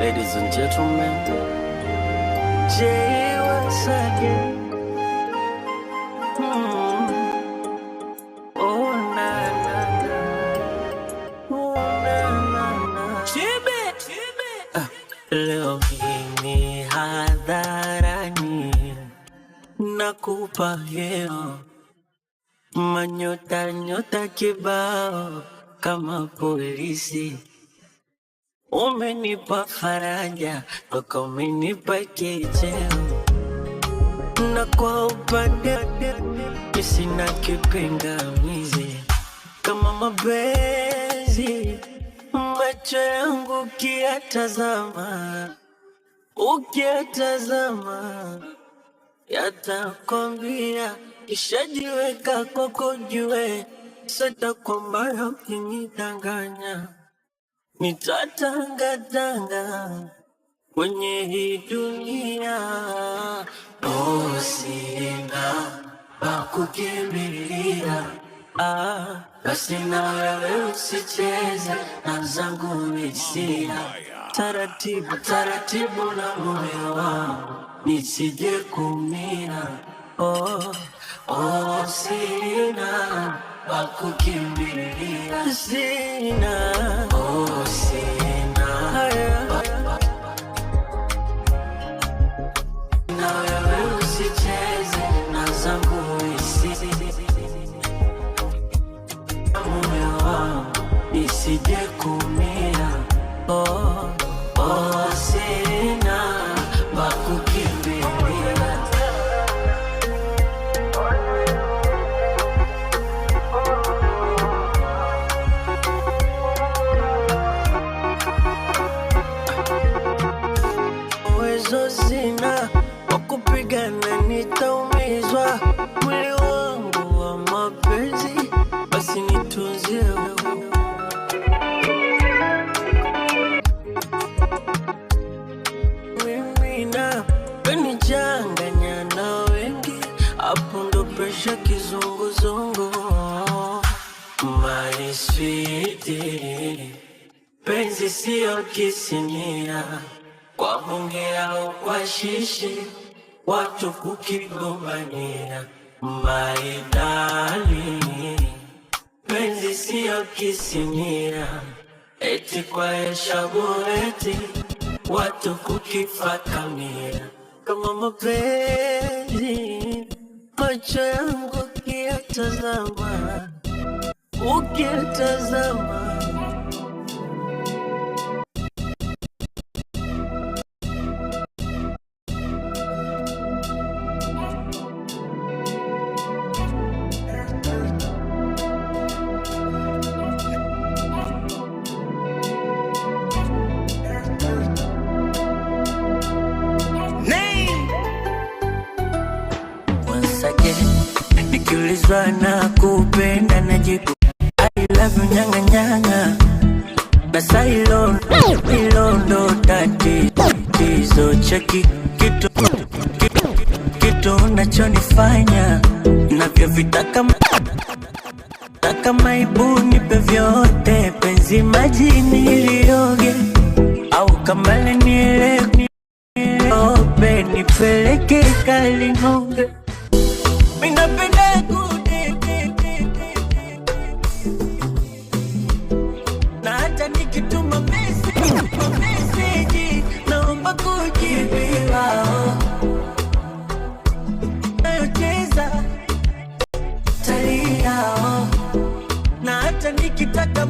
Ladies and gentlemen, Jay once again. Oh na na na, oh na na na. Chibe, chibe. Leo hii ni hadharani, nakupa heo manyota nyota kibao kama polisi. Umenipa faraja toka umenipa kicheo, na kwa upande sina kipingamizi. Kama mapenzi macho yangu ukiyatazama yatakwambia ishajiweka kwako jue, sata kwamba ukinidanganya nitatangatanga kwenye hii dunia. Oh, sina pa kukimbilia, basi na wewe usicheze na zangu hisia. Taratibu taratibu na moyo wangu nisije kumia. Oh, oh, sina pa kukimbilia, sina. Oh, sina na wewe usicheze na zangu hisia, moyo wangu nisije kumia. Oh, oh, sina pa kukimbilia. Uwezo sina wa kupigana, nitaumizwa. Mwili wangu wa mapenzi, basi nitunzie wewe. Mimi napenichanganya na wengi, hapo ndo presha kizunguzungu. My sweetie, penzi siyo kisinia, kwa bunge au kwa shishi watu kukigombania. My darling, penzi siyo kisinia, eti kwa eshabureti watu kukifakamia. Kama mapenzi macho yangu ukiyatazama nikiulizwa na kupenda najibu I love you nyanga nyanga. Basa hilo ndo tatizo. Cheki kitu unachonifanya navyovitaka, maibu nipe vyote. Penzi majini nilioge, au kama nielewe nipeleke Kaling'ombe. Minapenda na hata nikituma message naomba kujibiwa. Nayocheza talia, na hata nikitaka